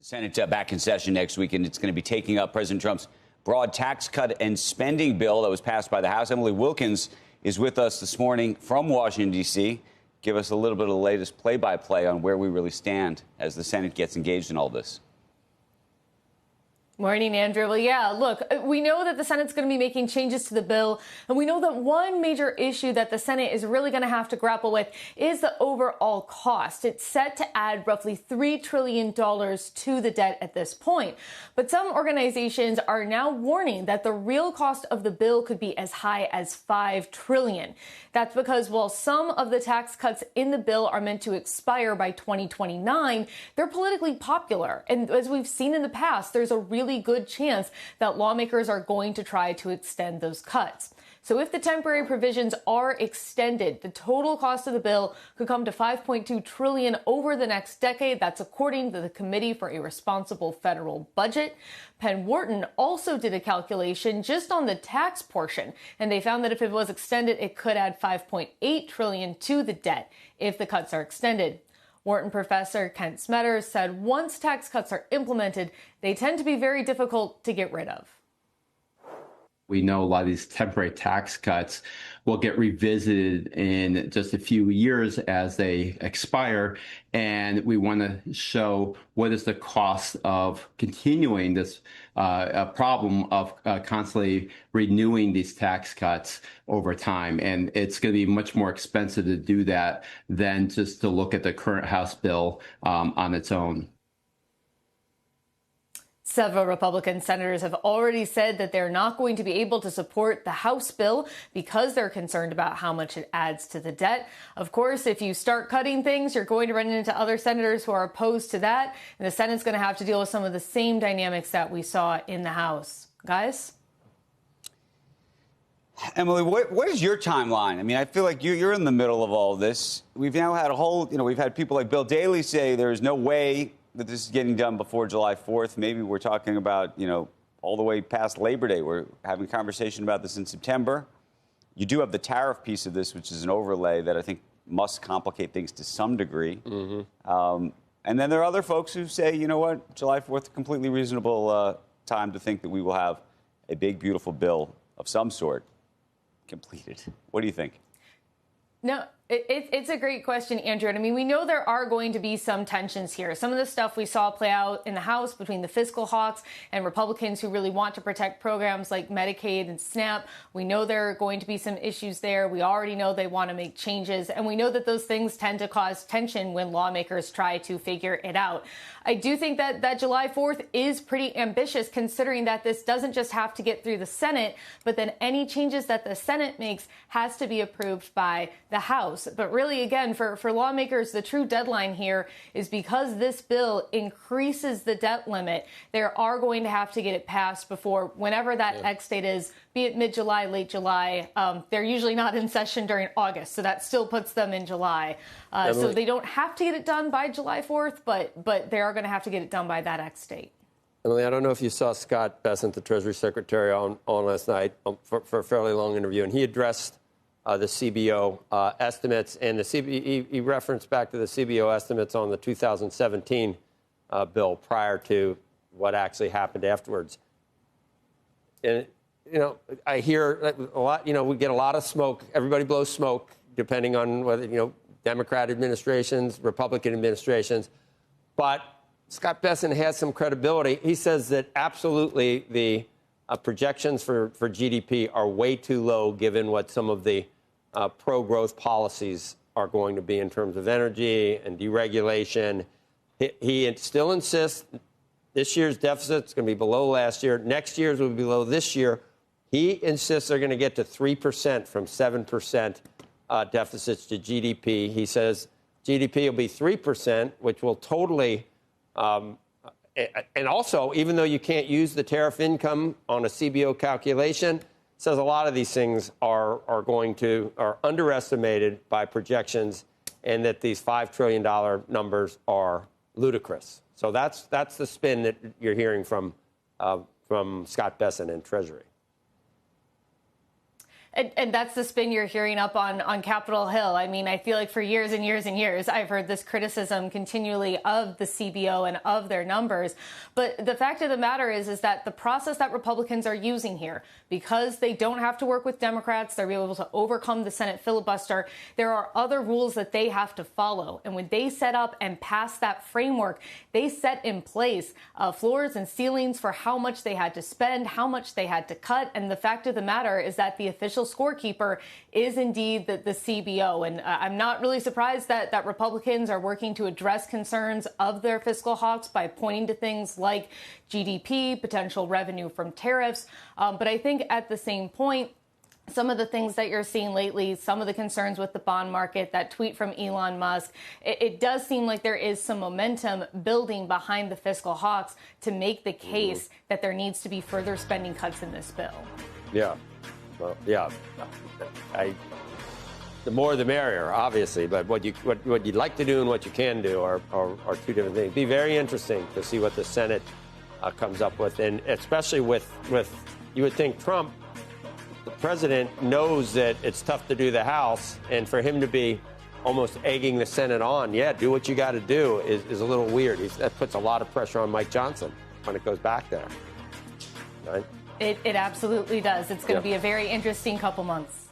Senate back in session next week, and it's going to be taking up President Trump's broad tax cut and spending bill that was passed by the House. Emily Wilkins is with us this morning from Washington, D.C. Give us a little bit of the latest play-by-play on where we really stand as the Senate gets engaged in all this. Morning, Andrew. Well, yeah, look, we know that the Senate's going to be making changes to the bill, and we know that one major issue that the Senate is really going to have to grapple with is the overall cost. It's set to add roughly $3 trillion to the debt at this point. But some organizations are now warning that the real cost of the bill could be as high as $5 trillion. That's because while some of the tax cuts in the bill are meant to expire by 2029, they're politically popular. And as we've seen in the past, there's a really good chance that lawmakers are going to try to extend those cuts. So if the temporary provisions are extended, the total cost of the bill could come to $5.2 trillion over the next decade. That's according to the Committee for a Responsible Federal Budget. Penn Wharton also did a calculation just on the tax portion, and they found that if it was extended, it could add $5.8 trillion to the debt if the cuts are extended. Wharton professor Kent Smetters said once tax cuts are implemented, they tend to be very difficult to get rid of. We know a lot of these temporary tax cuts will get revisited in just a few years as they expire. And we want to show what is the cost of continuing this problem of constantly renewing these tax cuts over time. And it's going to be much more expensive to do that than just to look at the current House bill on its own. Several Republican senators have already said that they're not going to be able to support the House bill because they're concerned about how much it adds to the debt. Of course, if you start cutting things, you're going to run into other senators who are opposed to that. And the Senate's going to have to deal with some of the same dynamics that we saw in the House. Guys? Emily, what is your timeline? I mean, I feel like you're in the middle of all this. We've now had we've had people like Bill Daley say there's no way that this is getting done before July 4th. Maybe we're talking about, all the way past Labor Day. We're having a conversation about this in September. You do have the tariff piece of this, which is an overlay that I think must complicate things to some degree. Mm-hmm. And then there are other folks who say, you know what, July 4th, completely reasonable time to think that we will have a big, beautiful bill of some sort completed. What do you think? No, it's a great question, Andrew. And I mean, we know there are going to be some tensions here. Some of the stuff we saw play out in the House between the fiscal hawks and Republicans who really want to protect programs like Medicaid and SNAP. We know there are going to be some issues there. We already know they want to make changes. And we know that those things tend to cause tension when lawmakers try to figure it out. I do think that July 4th is pretty ambitious, considering that this doesn't just have to get through the Senate, but then any changes that the Senate makes has to be approved by the House. But really, again, for lawmakers, the true deadline here is because this bill increases the debt limit. They are going to have to get it passed before whenever that X date is, be it mid-July, late July. They're usually not in session during August, so that still puts them in July. So they don't have to get it done by July 4th, but they are going to have to get it done by that X date. Emily, I don't know if you saw Scott Bessent, the Treasury Secretary, on last night for a fairly long interview, and he addressed the CBO estimates, and he referenced back to the CBO estimates on the 2017 bill prior to what actually happened afterwards. And, I hear a lot, we get a lot of smoke. Everybody blows smoke, depending on whether, Democrat administrations, Republican administrations. But Scott Bessent has some credibility. He says that absolutely the projections for GDP are way too low, given what some of the pro-growth policies are going to be in terms of energy and deregulation. He still insists this year's deficit is going to be below last year. Next year's will be below this year. He insists they're going to get to 3% from 7% deficits to GDP. He says GDP will be 3%, which will totally and also, even though you can't use the tariff income on a CBO calculation, says a lot of these things are underestimated by projections, and that these $5 trillion numbers are ludicrous. So that's the spin that you're hearing from Scott Bessent in Treasury. And that's the spin you're hearing up on Capitol Hill. I mean, I feel like for years and years and years, I've heard this criticism continually of the CBO and of their numbers. But the fact of the matter is that the process that Republicans are using here, because they don't have to work with Democrats, they're able to overcome the Senate filibuster, there are other rules that they have to follow. And when they set up and pass that framework, they set in place floors and ceilings for how much they had to spend, how much they had to cut. And the fact of the matter is that the official scorekeeper is indeed the CBO. And I'm not really surprised that Republicans are working to address concerns of their fiscal hawks by pointing to things like GDP, potential revenue from tariffs. But I think at the same point, some of the things that you're seeing lately, some of the concerns with the bond market, that tweet from Elon Musk, it does seem like there is some momentum building behind the fiscal hawks to make the case that there needs to be further spending cuts in this bill. Yeah. Well, yeah. The more the merrier, obviously. But what you'd like to do and what you can do are two different things. It'd be very interesting to see what the Senate comes up with, and especially with you would think Trump, the president, knows that it's tough to do the House, and for him to be almost egging the Senate on, do what you got to do, is a little weird. That puts a lot of pressure on Mike Johnson when it goes back there. Right? It absolutely does. It's going to be a very interesting couple months.